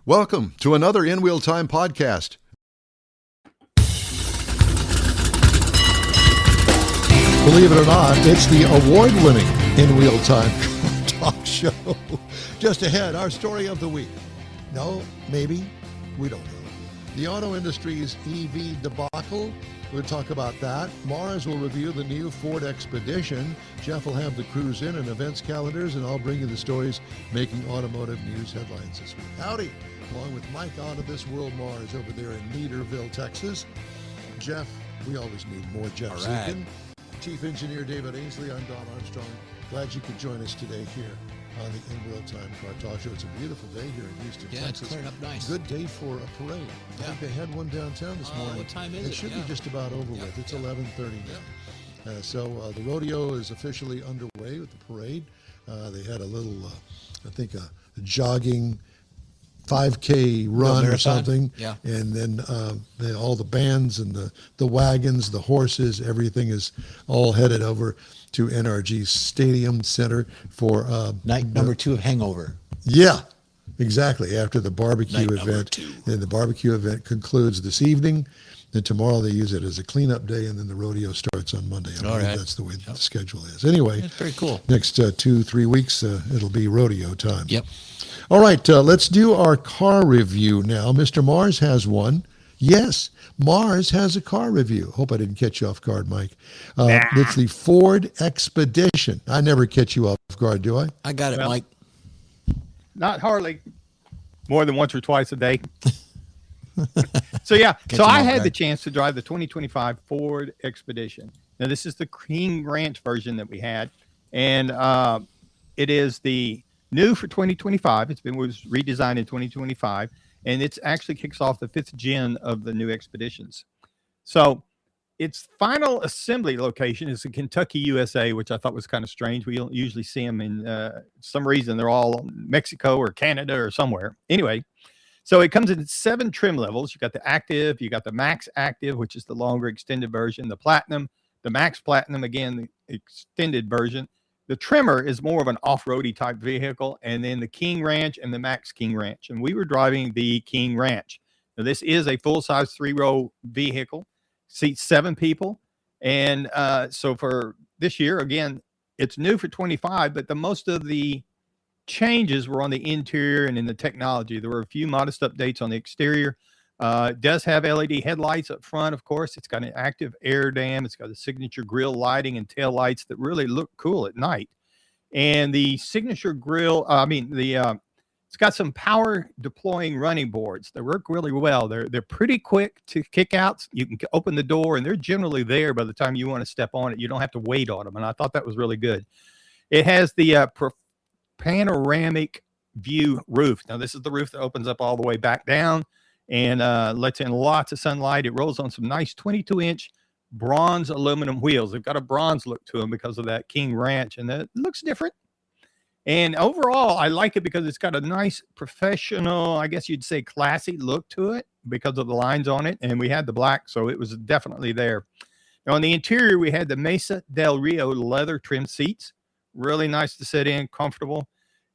Welcome to another In Wheel Time podcast. Believe it or not, it's the award-winning In Wheel Time talk show. Just ahead, our story of the week. No, maybe, we don't know. The auto industry's EV debacle. We'll talk about that. Mars will review the new Ford Expedition. Jeff will have the cruise in and events calendars, and I'll bring you the stories making automotive news headlines this week. Howdy, along with Mike on of This World Mars over there in Neaterville, Texas. Jeff, we always need more Jeff Zukin. Chief Engineer David Ainsley, I'm Don Armstrong. Glad you could join us today here on the In Wheel Time Car Talk Show. It's a beautiful day here in Houston, Texas. It's cleared up nice. Good day for a parade. I think they had one downtown this morning. What time is it? It should be just about over with. It's 11:30 now. So the rodeo is officially underway with the parade. They had a little, I think, a jogging 5K run or something. Yeah. And then all the bands and the wagons, the horses, everything is all headed over to NRG Stadium Center for night number 2 of Hangover. Yeah, exactly. After the barbecue Night event. And the barbecue event concludes this evening. And tomorrow they use it as a cleanup day, and then the rodeo starts on Monday. I believe that's the way the schedule is. Anyway, That's very cool. next 2-3 weeks, it'll be rodeo time. Yep. All right, let's do our car review now. Mr. Mars has one. Yes, Mars has a car review. Hope I didn't catch you off guard, Mike. It's the Ford Expedition. I never catch you off guard, do I? I got it, Mike. Not hardly. More than once or twice a day. So I had the chance to drive the 2025 Ford Expedition. Now this is the King Ranch version that we had, and it is the new for 2025. Was redesigned in 2025, and it actually kicks off the 5th gen of the new Expeditions. So its final assembly location is in Kentucky, USA, which I thought was kind of strange. We don't usually see them in some reason. They're all Mexico or Canada or somewhere. Anyway, so it comes in 7 trim levels. You got the Active, you got the Max Active, which is the longer extended version, the Platinum, the Max Platinum, again, the extended version. The Trimmer is more of an off-roady type vehicle, and then the King Ranch and the Max King Ranch. And we were driving the King Ranch. Now, this is a full-size 3-row vehicle, seats 7 people. And so for this year, again, it's new for 25, but the most of the changes were on the interior and in the technology. There were a few modest updates on the exterior. It does have LED headlights up front, of course. It's got an active air dam. It's got a signature grille lighting and tail lights that really look cool at night. And the signature grille, it's got some power deploying running boards that work really well. They're pretty quick to kick out. You can open the door, and they're generally there by the time you want to step on it. You don't have to wait on them, and I thought that was really good. It has the panoramic view roof. Now, this is the roof that opens up all the way back down and lets in lots of sunlight. It rolls on some nice 22-inch bronze aluminum wheels. They've got a bronze look to them because of that King Ranch, and that looks different. And overall, I like it because it's got a nice professional, I guess you'd say classy look to it because of the lines on it. And we had the black, so it was definitely there. Now, on the interior, we had the Mesa Del Rio leather trim seats. Really nice to sit in, comfortable.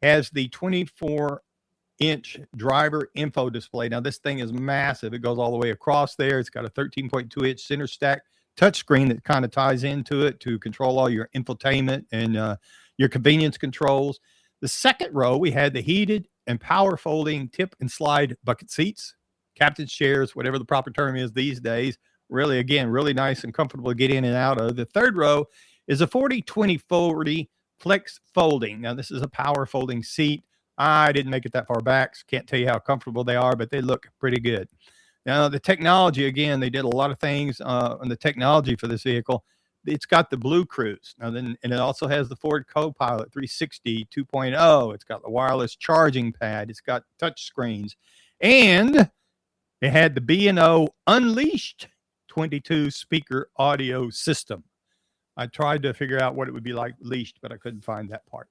Has the 24-inch driver info display. Now, this thing is massive. It goes all the way across there. It's got a 13.2-inch center stack touchscreen that kind of ties into it to control all your infotainment and your convenience controls. The second row, we had the heated and power folding tip and slide bucket seats, captain's chairs, whatever the proper term is these days. Really, again, really nice and comfortable to get in and out of. The third row is a 40-20-40 flex folding. Now, this is a power folding seat. I didn't make it that far back, so can't tell you how comfortable they are, but they look pretty good. Now, the technology, again, they did a lot of things on the technology for this vehicle. It's got the BlueCruise. Now, and it also has the Ford Co Pilot 360 2.0. It's got the wireless charging pad. It's got touch screens. And it had the B&O Unleashed 22 speaker audio system. I tried to figure out what it would be like leashed, but I couldn't find that part.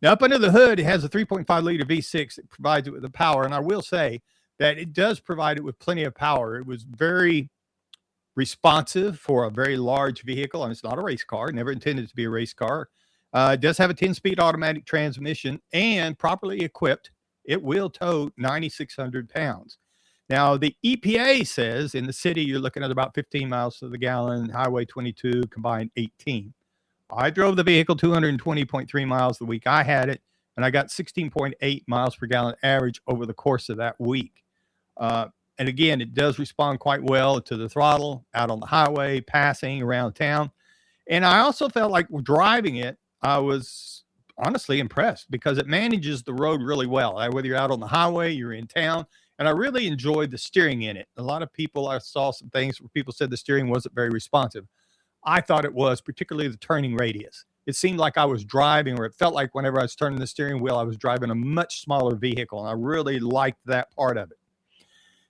Now, up under the hood, it has a 3.5-liter V6 that provides it with the power. And I will say that it does provide it with plenty of power. It was very responsive for a very large vehicle. And it's not a race car, never intended to be a race car. It does have a 10-speed automatic transmission, and properly equipped, it will tow 9,600 pounds. Now, the EPA says in the city, you're looking at about 15 miles to the gallon, Highway 22 combined 18. I drove the vehicle 220.3 miles the week I had it, and I got 16.8 miles per gallon average over the course of that week. And again, it does respond quite well to the throttle, out on the highway, passing around town. And I also felt like driving it, I was honestly impressed because it manages the road really well. Whether you're out on the highway, you're in town. And I really enjoyed the steering in it. A lot of people, I saw some things where people said the steering wasn't very responsive. I thought it was, particularly the turning radius. It seemed like I was driving, or it felt like whenever I was turning the steering wheel, I was driving a much smaller vehicle. And I really liked that part of it.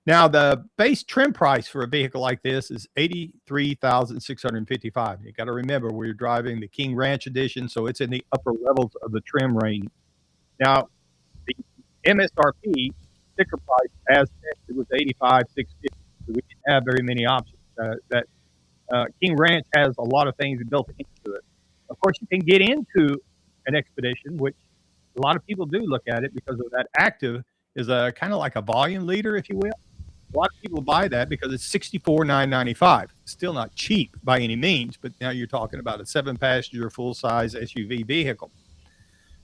Now, the base trim price for a vehicle like this is $83,655. You got to remember, we're driving the King Ranch Edition, so it's in the upper levels of the trim range. Now, the MSRP sticker price as tested was $85,650. So we didn't have very many options. King Ranch has a lot of things built into it. Of course, you can get into an Expedition, which a lot of people do look at it because of that active is a kind of like a volume leader, if you will. A lot of people buy that because it's $64,995. Still not cheap by any means, but now you're talking about a 7-passenger full-size SUV vehicle.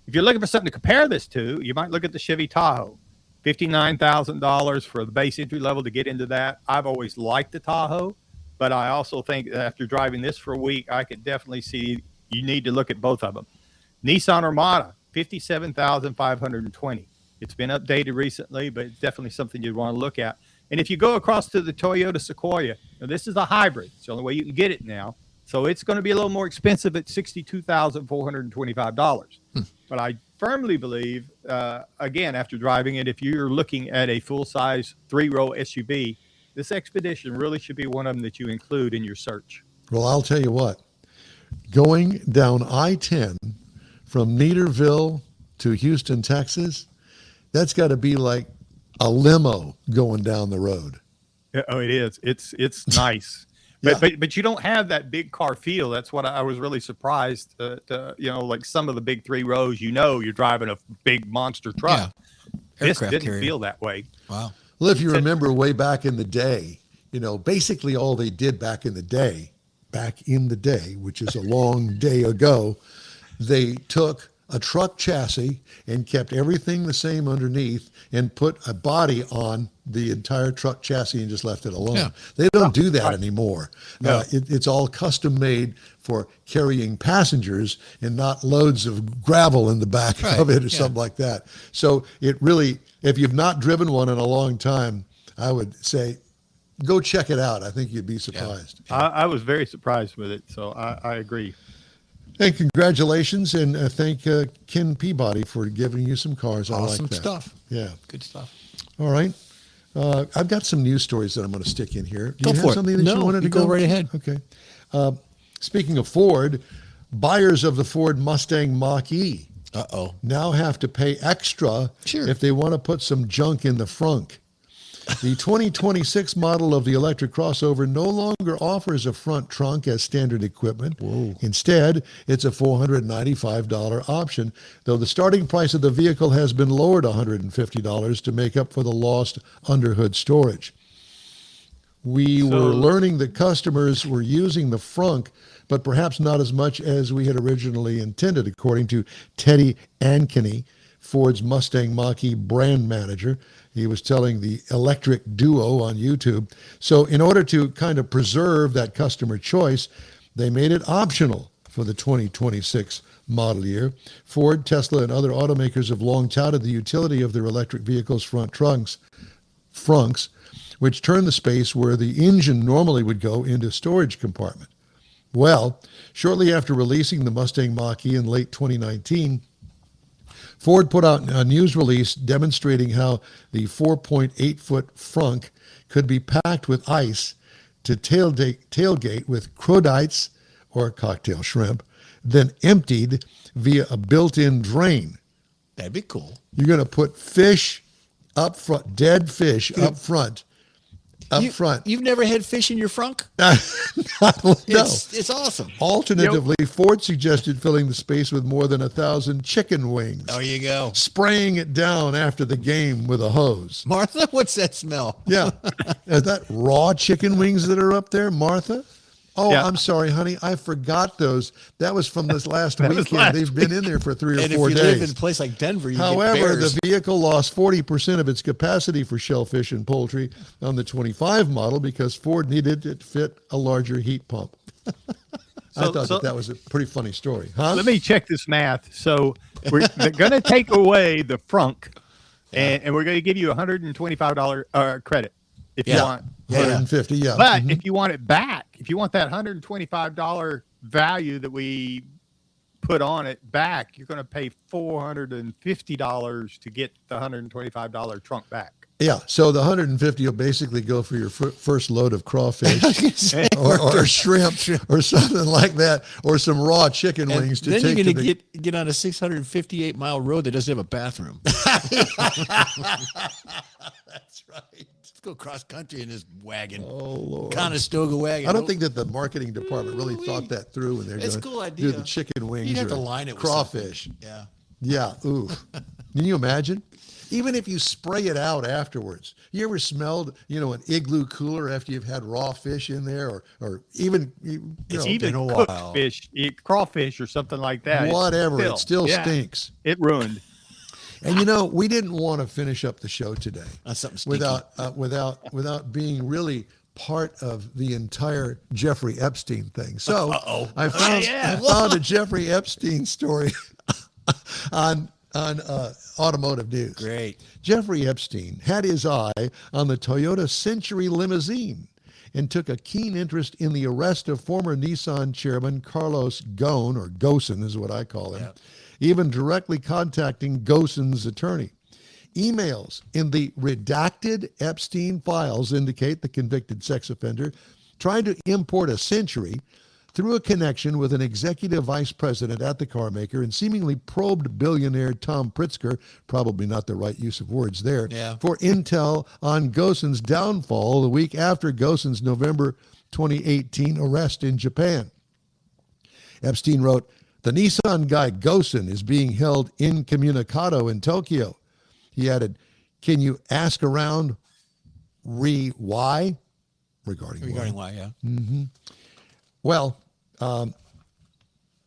If you're looking for something to compare this to, you might look at the Chevy Tahoe. $59,000 for the base entry level to get into that. I've always liked the Tahoe, but I also think that after driving this for a week, I could definitely see you need to look at both of them. Nissan Armada, $57,520. It's been updated recently, but it's definitely something you'd want to look at. And if you go across to the Toyota Sequoia, now this is a hybrid. It's the only way you can get it now. So it's going to be a little more expensive at $62,425. But I firmly believe, again, after driving it, if you're looking at a full-size 3-row SUV, this Expedition really should be one of them that you include in your search. Well, I'll tell you what. Going down I-10 from Neaterville to Houston, Texas, that's got to be like a limo going down the road. Oh, it is. It's nice. But you don't have that big car feel. That's what I was really surprised. Like some of the big 3 rows, you're driving a big monster truck. Yeah. This Aircraft didn't carrier. feel that way. Wow. Well, if you remember way back in the day, basically all they did back in the day, which is a long day ago, they took a truck chassis and kept everything the same underneath and put a body on the entire truck chassis and just left it alone. Yeah. They don't do that anymore. No. It's all custom made for carrying passengers and not loads of gravel in the back of it or something like that. So it really, if you've not driven one in a long time, I would say go check it out. I think you'd be surprised. Yeah. I was very surprised with it, so I agree. And congratulations, and thank Ken Peabody for giving you some cars. I like Awesome that. stuff. Yeah. Good stuff. All right. I've got some news stories that I'm going to stick in here. Do Go you for have it. something that No, you wanted to you go right ahead. Okay. Speaking of Ford, buyers of the Ford Mustang Mach-E now have to pay extra if they want to put some junk in the frunk. The 2026 model of the electric crossover no longer offers a front trunk as standard equipment. Whoa. Instead, it's a $495 option, though the starting price of the vehicle has been lowered $150 to make up for the lost underhood storage. We were learning that customers were using the frunk, but perhaps not as much as we had originally intended, according to Teddy Ankeny, Ford's Mustang Mach-E brand manager. He was telling the Electric Duo on YouTube. So in order to kind of preserve that customer choice, they made it optional for the 2026 model year. Ford, Tesla, and other automakers have long touted the utility of their electric vehicles' front frunks, which turn the space where the engine normally would go into storage compartment. Well, shortly after releasing the Mustang Mach-E in late 2019, Ford put out a news release demonstrating how the 4.8-foot frunk could be packed with ice to tailgate with crodites or cocktail shrimp, then emptied via a built-in drain. That'd be cool. You're going to put fish up front, dead fish up front, up front. You've never had fish in your frunk? No. It's awesome. Alternatively, Ford suggested filling the space with more than 1,000 chicken wings. There you go. Spraying it down after the game with a hose. Martha, what's that smell? Yeah. Is that raw chicken wings that are up there, Martha? Oh, Yeah. I'm sorry, honey. I forgot those. That was from this last That was weekend. last They've been in there for 3 or And if 4 you days. live in a place like Denver, you get However, bears. the vehicle lost 40% of its capacity for shellfish and poultry on the 25 model because Ford needed it to fit a larger heat pump. I thought that was a pretty funny story. Huh? Let me check this math. So they're going to take away the frunk, and we're going to give you $125 credit if you want. 150, yeah. But if you want it back, if you want that $125 value that we put on it back, you're going to pay $450 to get the $125 trunk back. Yeah, so the 150 will basically go for your first load of crawfish or shrimp or something like that, or some raw chicken wings to then take you're to going to get on a 658-mile road that doesn't have a bathroom. That's right. Let's go cross country in this wagon. Oh, Lord. Conestoga wagon. I don't think that the marketing department really thought that through when they're It's going a cool to idea. do the chicken wings You'd have or to line it with crawfish. Yeah. Yeah, ooh. Can you imagine? Even if you spray it out afterwards. You ever smelled, an igloo cooler after you've had raw fish in there, or even, It's know, even been a cooked while. fish, crawfish or something like that. whatever, it still stinks. It ruined. And we didn't want to finish up the show today That's something stinky. without being really part of the entire Jeffrey Epstein thing. So I found a Jeffrey Epstein story on automotive news. Great. Jeffrey Epstein had his eye on the Toyota Century limousine and took a keen interest in the arrest of former Nissan chairman Carlos Ghosn, or Ghosn is what I call him, even directly contacting Ghosn's attorney. Emails in the redacted Epstein files indicate the convicted sex offender tried to import a Century through a connection with an executive vice president at the car maker and seemingly probed billionaire Tom Pritzker, probably not the right use of words there, for intel on Ghosn's downfall the week after Ghosn's November 2018 arrest in Japan. Epstein wrote, "The Nissan guy Ghosn is being held incommunicado in Tokyo." He added, "Can you ask around why?" Regarding why, yeah. Well,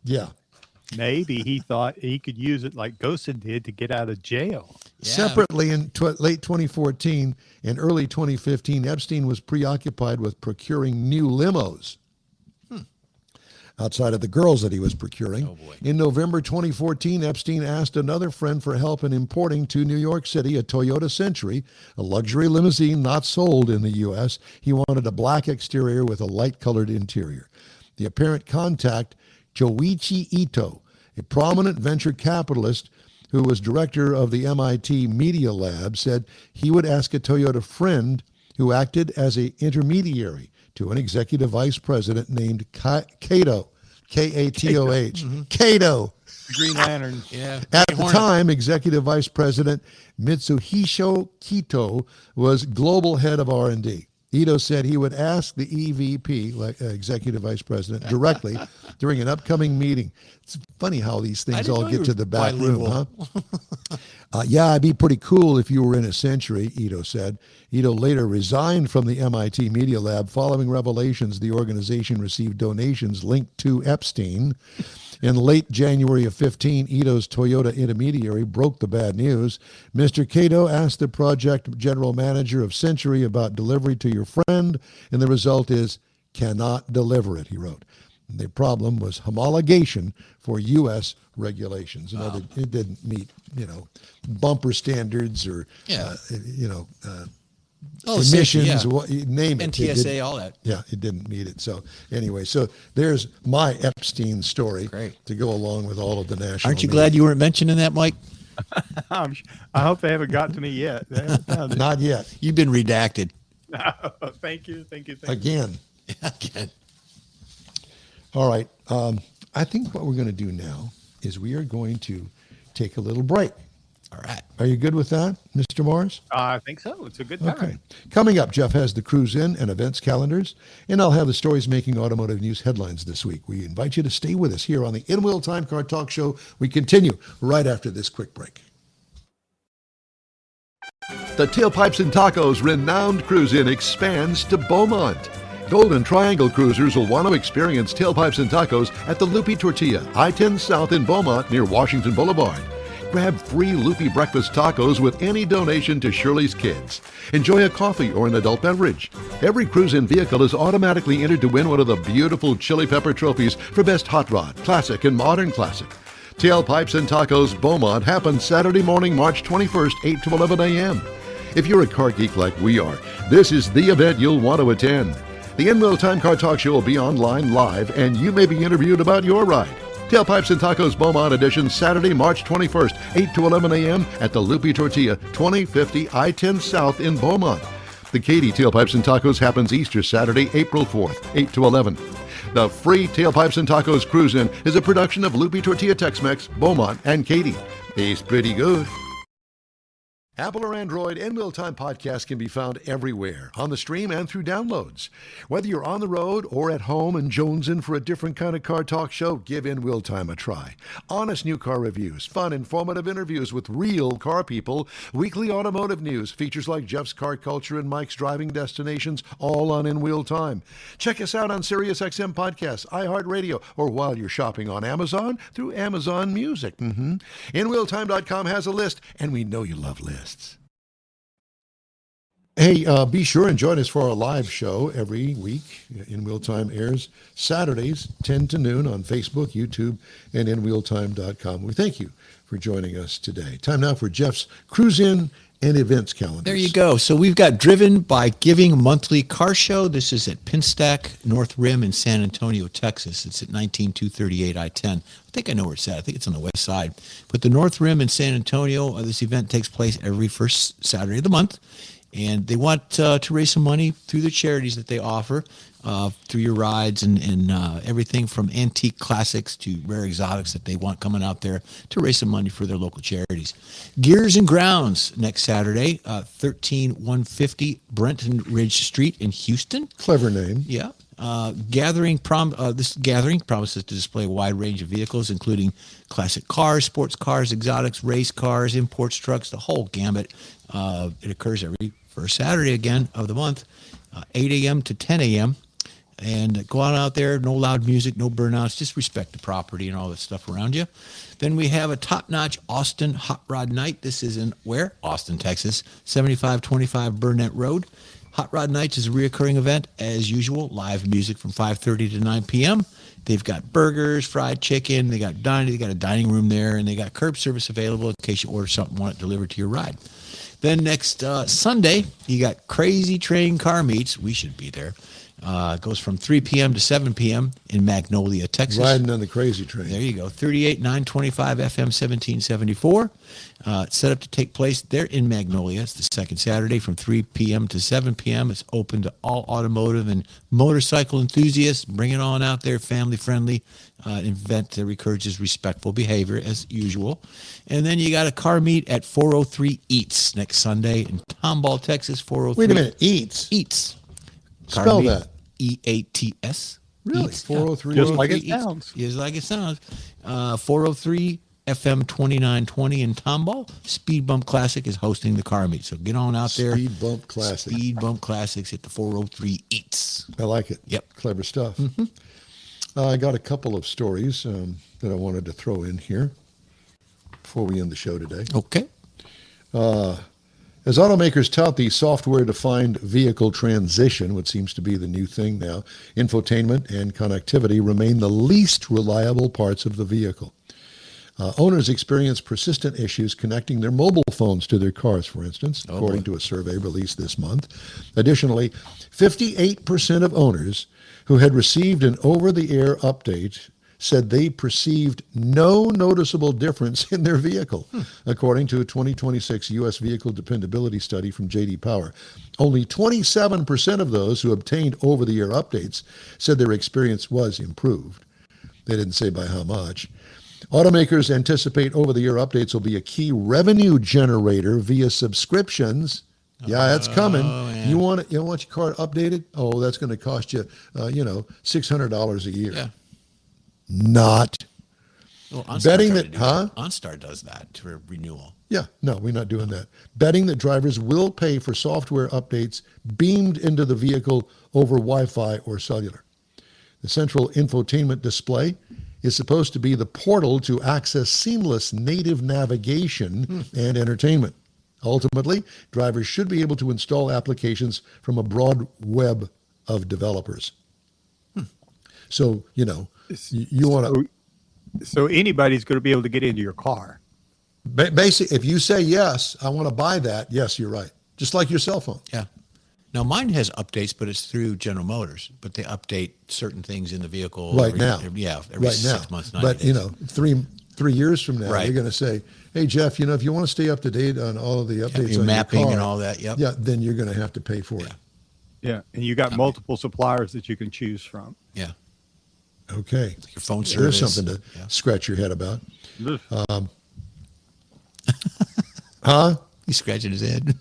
yeah. Maybe he thought he could use it like Ghosn did to get out of jail. Yeah. Separately, in late 2014 and early 2015, Epstein was preoccupied with procuring new limos outside of the girls that he was procuring. Oh, boy. In November 2014, Epstein asked another friend for help in importing to New York City a Toyota Century, a luxury limousine not sold in the U.S. He wanted a black exterior with a light-colored interior. The apparent contact, Joichi Ito, a prominent venture capitalist who was director of the MIT Media Lab, said he would ask a Toyota friend who acted as an intermediary to an executive vice president named Kato, K-A-T-O-H, Kato. The Green Lantern. Yeah. At the time, executive vice president Mitsuhito Kito was global head of R&D. Ito said he would ask the EVP, executive vice president, directly during an upcoming meeting. It's funny how these things all get to the back room, huh? Yeah, it'd be pretty cool if you were in a Century, Ito said. Ito later resigned from the MIT Media Lab following revelations the organization received donations linked to Epstein. In late January of 15, Ito's Toyota intermediary broke the bad news. Mr. Kato asked the project general manager of Century about delivery to your friend, and the result is cannot deliver it, he wrote. The problem was homologation for U.S. regulations. In other, it didn't meet, bumper standards or, emissions, name it. NTSA, all that. Yeah, it didn't meet it. So anyway, so there's my Epstein story to go along with all of the national Aren't you media. glad you weren't mentioning that, Mike? I hope they haven't got to me yet. They haven't found it. Not yet. You've been redacted. Thank you. Again. Again. All right. I think what we're going to do now is we are going to take a little break. All right. Are you good with that, Mr. Morris? I think so. It's a good time. Okay. Coming up, Jeff has the cruise in and events calendars, and I'll have the stories making automotive news headlines this week. We invite you to stay with us here on the In Wheel Time Car Talk Show. We continue right after this quick break. The Tailpipes and Tacos renowned cruise in expands to Beaumont. Golden Triangle cruisers will want to experience Tailpipes and Tacos at the Loopy Tortilla, I-10 South in Beaumont near Washington Boulevard. Grab free Loopy breakfast tacos with any donation to Shirley's Kids. Enjoy a coffee or an adult beverage. Every cruise-in vehicle is automatically entered to win one of the beautiful chili pepper trophies for Best Hot Rod, Classic, and Modern Classic. Tailpipes and Tacos Beaumont happens Saturday morning, March 21st, 8 to 11 a.m. If you're a car geek like we are, this is the event you'll want to attend. The In Wheel Time Car Talk Show will be online live, and you may be interviewed about your ride. Tailpipes and Tacos Beaumont edition, Saturday, March 21st, 8 to 11 a.m. at the Loopy Tortilla, 2050 I-10 South in Beaumont. The Katy Tailpipes and Tacos happens Easter Saturday, April 4th, 8 to 11. The free Tailpipes and Tacos Cruise-In is a production of Loopy Tortilla Tex-Mex, Beaumont, and Katy. Tastes pretty good. Apple or Android, In Wheel Time podcast can be found everywhere, on the stream and through downloads. Whether you're on the road or at home and jonesing for a different kind of car talk show, give In Wheel Time a try. Honest new car reviews, fun, informative interviews with real car people, weekly automotive news, features like Jeff's Car Culture and Mike's Driving Destinations, all on In Wheel Time. Check us out on SiriusXM Podcasts, iHeartRadio, or while you're shopping on Amazon, through Amazon Music. InWheelTime.com has a list, and we know you love lists. Hey, be sure and join us for our live show every week. In Wheel Time airs Saturdays, 10 to noon on Facebook, YouTube, and InWheelTime.com. We thank you for joining us today. Time now for Jeff's Cruise In and Events calendar. There you go. So we've got Driven by Giving monthly car show. This is at Pinstack North Rim in San Antonio, Texas. It's at 19238 I-10. I think I know where it's at. I think it's on the west side. But the North Rim in San Antonio, this event takes place every first Saturday of the month. And they want to raise some money through the charities that they offer, through your rides and everything from antique classics to rare exotics that they want coming out there to raise some money for their local charities. Gears and Grounds next Saturday, 13150 Brenton Ridge Street in Houston. Clever name. Yeah. This gathering promises to display a wide range of vehicles, including classic cars, sports cars, exotics, race cars, imports, trucks, the whole gamut. It occurs every first Saturday again of the month, 8 a.m. to 10 a.m. And go on out there, no loud music, no burnouts, just respect the property and all that stuff around you. Then we have a top-notch Austin Hot Rod Night. This is in where? Austin, Texas, 7525 Burnett Road. Hot Rod Nights is a reoccurring event, as usual. Live music from 5:30 to 9 p.m. They've got burgers, fried chicken. They got a dining room there, and they got curb service available in case you order something and want it delivered to your ride. Then next Sunday, you got Crazy Train Car Meets. We should be there. It goes from 3 p.m. to 7 p.m. in Magnolia, Texas. Riding on the Crazy Train. There you go. 38925 FM 1774. It's set up to take place there in Magnolia. It's the second Saturday from 3 p.m. to 7 p.m. It's open to all automotive and motorcycle enthusiasts. Bring it on out there, family-friendly event that encourages respectful behavior as usual. And then you got a car meet at 403 Eats next Sunday in Tomball, Texas. 403. Wait a minute. Eats. Car Spell meet, that. EATS. Really? Eats, 403. Just like it Eats. sounds. Just like it sounds. 403 FM 2920 in Tomball. Speed Bump Classic is hosting the car meet. So get on out there. Speed Bump Classic. Speed Bump Classics at the 403 Eats. I like it. Yep. Clever stuff. I got a couple of stories that I wanted to throw in here before we end the show today. Okay. As automakers tout the software-defined vehicle transition, which seems to be the new thing now, infotainment and connectivity remain the least reliable parts of the vehicle. Owners experience persistent issues connecting their mobile phones to their cars, for instance, according to a survey released this month. Additionally, 58% of owners who had received an over-the-air update said they perceived no noticeable difference in their vehicle, according to a 2026 U.S. Vehicle Dependability Study from J.D. Power. Only 27% of those who obtained over-the-air updates said their experience was improved. They didn't say by how much. Automakers anticipate over-the-air updates will be a key revenue generator via subscriptions. Yeah, that's coming. Man. You want your car updated? Oh, that's going to cost you, $600 a year. Yeah. Not. Well, OnStar Betting tried that, to do huh? that. OnStar does that for renewal. Yeah, no, we're not doing that. Betting that drivers will pay for software updates beamed into the vehicle over Wi-Fi or cellular. The central infotainment display is supposed to be the portal to access seamless native navigation and entertainment. Ultimately, drivers should be able to install applications from a broad web of developers. So, you want to... So anybody's going to be able to get into your car. Basically, if you say, yes, I want to buy that, yes, you're right. Just like your cell phone. Yeah. Now mine has updates, but it's through General Motors. But they update certain things in the vehicle Right now. Every 6 months. 90 But, days. 3 years from now, Right. you're going to say, hey, Jeff, if you want to stay up to date on all of the updates your on mapping your car, and all that. Yep. yeah, then you're going to have to pay for it. Yeah. And you got multiple suppliers that you can choose from. Yeah. Okay. Your phone There's service. something to Yeah. scratch your head about. Ugh. Huh? He's scratching his head.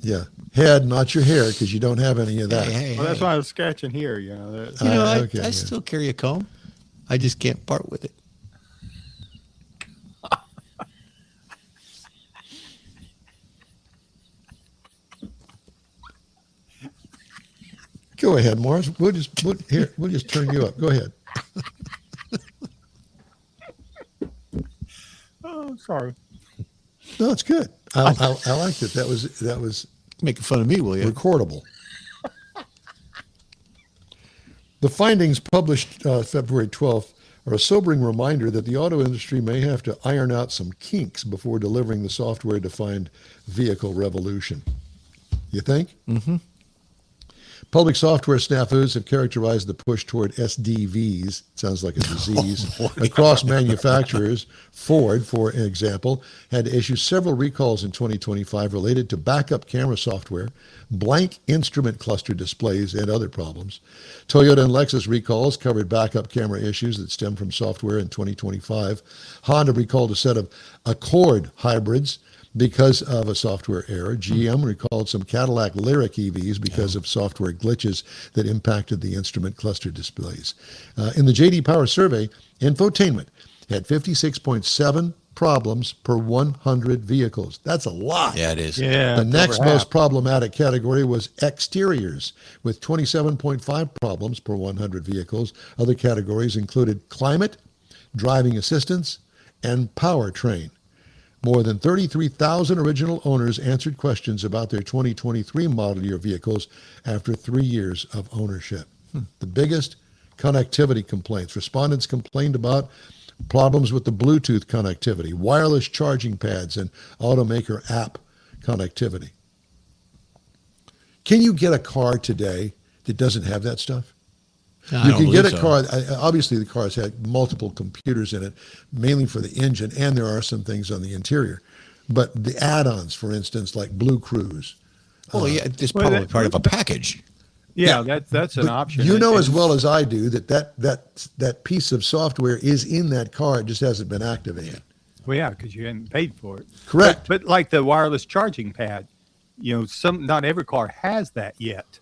Yeah. Head, not your hair, because you don't have any of that. Hey, Well, that's hey. why I was scratching here. You know, Okay, I yeah. still carry a comb. I just can't part with it. Go ahead, Morris. We'll just turn you up. Go ahead. Oh, sorry. No, it's good. I liked it. That was Making fun of me, will you? recordable. The findings published February 12th are a sobering reminder that the auto industry may have to iron out some kinks before delivering the software-defined vehicle revolution. You think? Mm-hmm. Public software snafus have characterized the push toward SDVs, sounds like a disease, across manufacturers. Ford, for example, had to issue several recalls in 2025 related to backup camera software, blank instrument cluster displays, and other problems. Toyota and Lexus recalls covered backup camera issues that stem from software in 2025. Honda recalled a set of Accord hybrids because of a software error. GM recalled some Cadillac Lyric EVs because of software glitches that impacted the instrument cluster displays. In the J.D. Power survey, infotainment had 56.7 problems per 100 vehicles. That's a lot. Yeah, it is. Yeah. The it's next over half. most problematic category was exteriors, with 27.5 problems per 100 vehicles. Other categories included climate, driving assistance, and powertrain. More than 33,000 original owners answered questions about their 2023 model year vehicles after 3 years of ownership. The biggest connectivity complaints. Respondents complained about problems with the Bluetooth connectivity, wireless charging pads, and automaker app connectivity. Can you get a car today that doesn't have that stuff? I You don't can get a believe car. Obviously, the car's had multiple computers in it, mainly for the engine, and there are some things on the interior. But the add-ons, for instance, like BlueCruise. Well, yeah, it's well, probably that- part of a package. Yeah, that's an But option. you know And- as well as I do that piece of software is in that car. It just hasn't been activated. Well, yeah, because you hadn't paid for it. Correct. But like the wireless charging pad, not every car has that yet.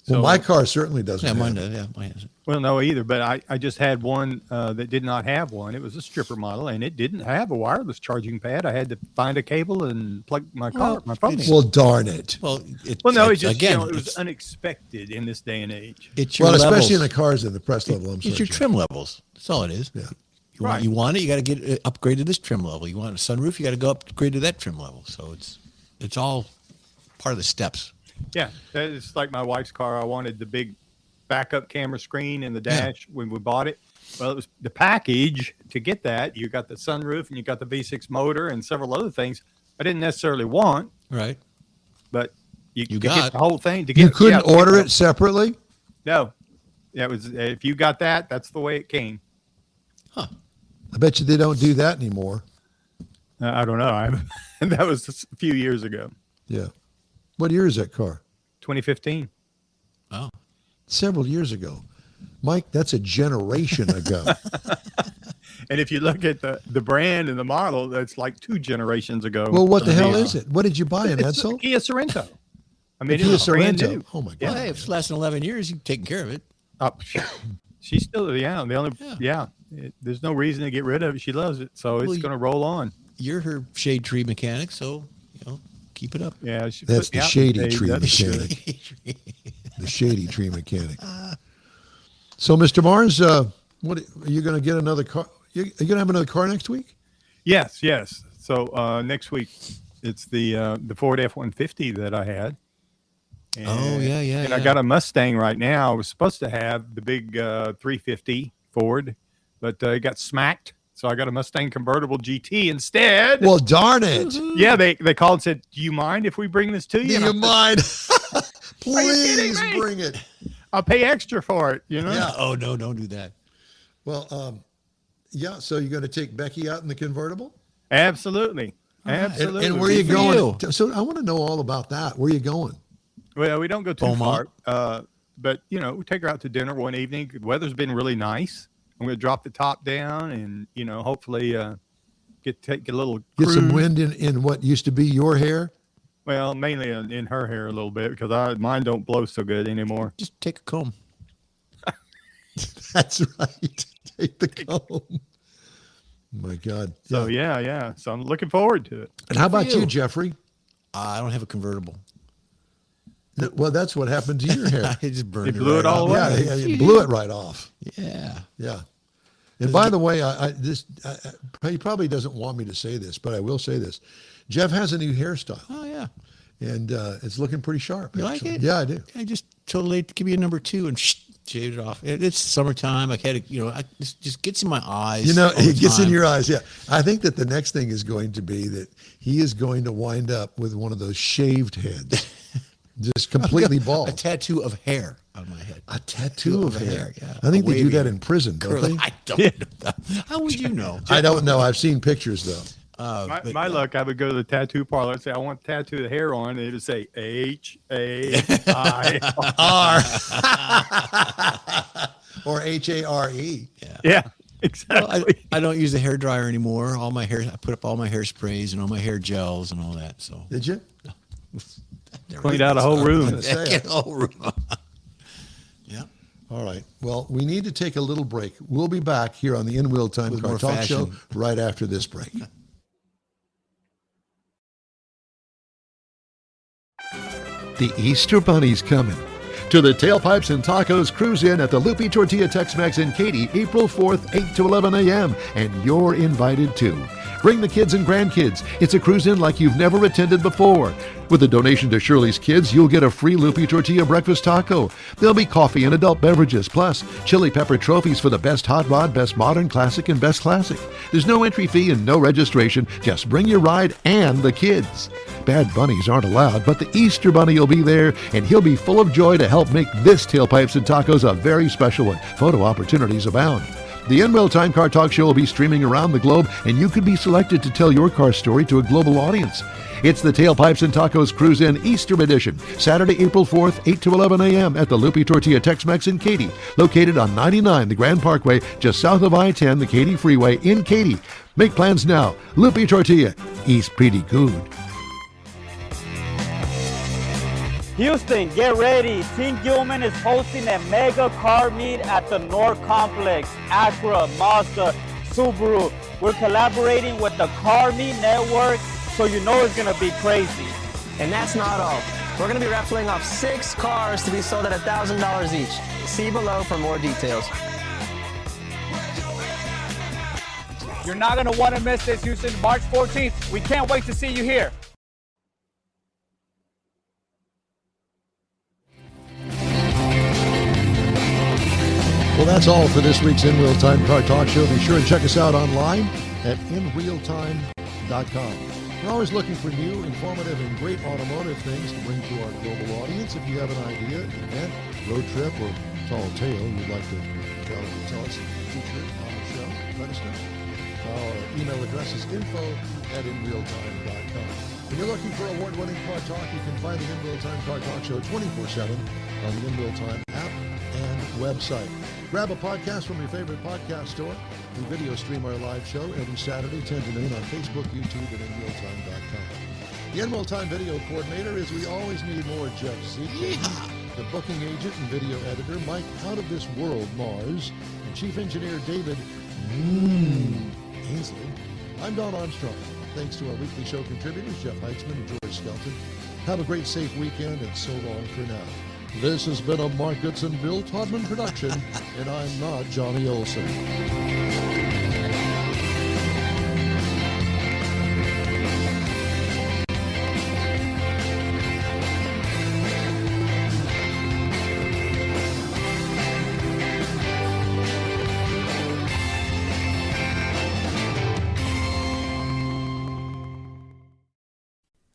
Well, So- my car certainly doesn't. Yeah, have mine it. does. Yeah, mine has it. Well, no, either. But I just had one that did not have one. It was a stripper model, and it didn't have a wireless charging pad. I had to find a cable and plug my phone in. Well, darn it. Well, No, it it's, just again, it was it's, unexpected in this day and age. it's your Well, levels. especially in the cars in the press level. I'm It's your sorry. trim levels. That's all it is. Yeah. You want it, you got to get upgrade to this trim level. You want a sunroof, you got to go upgrade to that trim level. So it's all part of the steps. Yeah, it's like my wife's car. I wanted the big backup camera screen in the dash when we bought it. Well, it was the package to get that. You got the sunroof and you got the V6 motor and several other things I didn't necessarily want, Right. but you You to got- get the whole thing. To get You couldn't yeah, order it separately? No, yeah, it was. If you got that, that's the way it came. I bet you they don't do that anymore. I don't know. That was a few years ago, Yeah. What year is that car? 2015. Oh. Several years ago. Mike, that's a generation ago. And if you look at the brand and the model, that's like 2 generations ago. Well, what the hell is it? What did you buy, an It's a Edsel? Kia Sorento. I mean, Kia it's brand Sorento. new. Oh my Well, God! hey, if it's lasting 11 years, you've taken care of it. She's still, the only, there's no reason to get rid of it. She loves it. So it's going to roll on. You're her shade tree mechanic, so, keep it up. Yeah. That's the shady tree That's mechanic. The shady tree mechanic. So, Mr. Barnes, what are you going to get another car? Are you going to have another car next week? Yes. So next week, it's the Ford F-150 that I had. And, And I got a Mustang right now. I was supposed to have the big 350 Ford, but it got smacked. So I got a Mustang convertible GT instead. Well, darn it. Yeah, they called and said, do you mind if we bring this to you? Do you mind? kidding Please me? bring it. I'll pay extra for it, Yeah. Oh, no, don't do that. Well, so you're going to take Becky out in the convertible? Absolutely. Absolutely. And where are you Good for going? you. So I want to know all about that. Where are you going? Well, we don't go too Beaumont. far, but we take her out to dinner one evening. The weather's been really nice. I'm going to drop the top down and hopefully get a little Get cruise. some wind in what used to be your hair? Well, mainly in her hair a little bit because mine don't blow so good anymore. Just take a comb. That's right. Take the comb. My God. So yeah. So I'm looking forward to it. And how about for you. you, Jeffrey? I don't have a convertible. Well, that's what happened to your hair. I just burned It blew it right all off. away. Yeah, you blew it right off. Yeah. Yeah. And by the way, he probably doesn't want me to say this, but I will say this. Jeff has a new hairstyle, Oh, yeah. and it's looking pretty sharp. You like actually. it? Yeah, I do. I just told Late to give me a number 2 and shaved it off. It's summertime. I had it just gets in my eyes. You know, all the it gets in time. your eyes. Yeah. I think that the next thing is going to be that he is going to wind up with one of those shaved heads, just completely A bald. tattoo of hair on my head. A tattoo of hair. yeah. I think they do Wavy. that in prison, don't Curly. they? I don't know. How would you know? I don't know. I've seen pictures though. My luck, I would go to the tattoo parlor and say, I want to tattoo the hair on. And it would say H-A-I-R. Or HARE. Yeah, exactly. Well, I don't use the hair dryer anymore. All my hair, I put up all my hairsprays and all my hair gels and all that. So Did you? Cleaned out a whole room. gonna say it. whole room. Yeah. All right. Well, we need to take a little break. We'll be back here on the In Wheel Time With Car more Talk Show fashion. right after this break. The Easter Bunny's coming to the Tailpipes and Tacos Cruise In at the Lupi Tortilla Tex-Mex in Katy, April 4th, 8 to 11 a.m. And you're invited too. Bring the kids and grandkids. It's a cruise in like you've never attended before. With a donation to Shirley's Kids, you'll get a free Lupi Tortilla breakfast taco. There'll be coffee and adult beverages, plus chili pepper trophies for the best hot rod, best modern classic, and best classic. There's no entry fee and no registration. Just bring your ride and the kids. Bad bunnies aren't allowed, but the Easter Bunny will be there, and he'll be full of joy to help make this Tailpipes and Tacos a very special one. Photo opportunities abound. The In Wheel Time Car Talk Show will be streaming around the globe, and you could be selected to tell your car story to a global audience. It's the Tailpipes and Tacos Cruise In Easter Edition, Saturday, April 4th, 8 to 11 a.m. at the Lupi Tortilla Tex-Mex in Katy, located on 99 the Grand Parkway, just south of I-10, the Katy Freeway in Katy. Make plans now. Lupi Tortilla, eats pretty good. Houston, get ready. Team Gilman is hosting a mega car meet at the North Complex. Acura, Mazda, Subaru. We're collaborating with the Car Meet Network, so you know it's gonna be crazy. And that's not all. We're going to be raffling off 6 cars to be sold at $1,000 each. See below for more details. You're not gonna wanna miss this, Houston. March 14th. We can't wait to see you here. Well, that's all for this week's In Wheel Time Car Talk Show. Be sure and check us out online at inrealtime.com. We're always looking for new, informative, and great automotive things to bring to our global audience. If you have an idea, an event, road trip, or tall tale you'd like to tell us, feature on the show, let us know. Our email address is info@inrealtime.com. When you're looking for award-winning car talk, you can find the In Wheel Time Car Talk Show 24/7 on the In Wheel Time app and website. Grab a podcast from your favorite podcast store. We video stream our live show every Saturday, 10 to noon on Facebook, YouTube, and InRealTime.com. The In Real Time video coordinator is we always need more Jeff Zeke. The booking agent and video editor, Mike Out of This World Mars, and chief engineer David Ainsley. I'm Don Armstrong. Thanks to our weekly show contributors, Jeff Heitzman and George Skelton. Have a great, safe weekend, and so long for now. This has been a Mark Goodson, Bill Todman production, and I'm not Johnny Olson.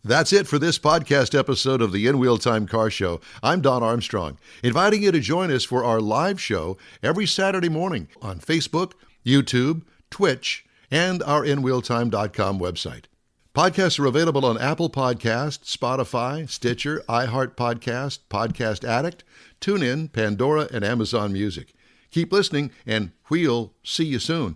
That's it for this podcast episode of the In Wheel Time Car Show. I'm Don Armstrong, inviting you to join us for our live show every Saturday morning on Facebook, YouTube, Twitch, and our InWheelTime.com website. Podcasts are available on Apple Podcasts, Spotify, Stitcher, iHeart Podcast, Podcast Addict, TuneIn, Pandora, and Amazon Music. Keep listening, and we'll see you soon.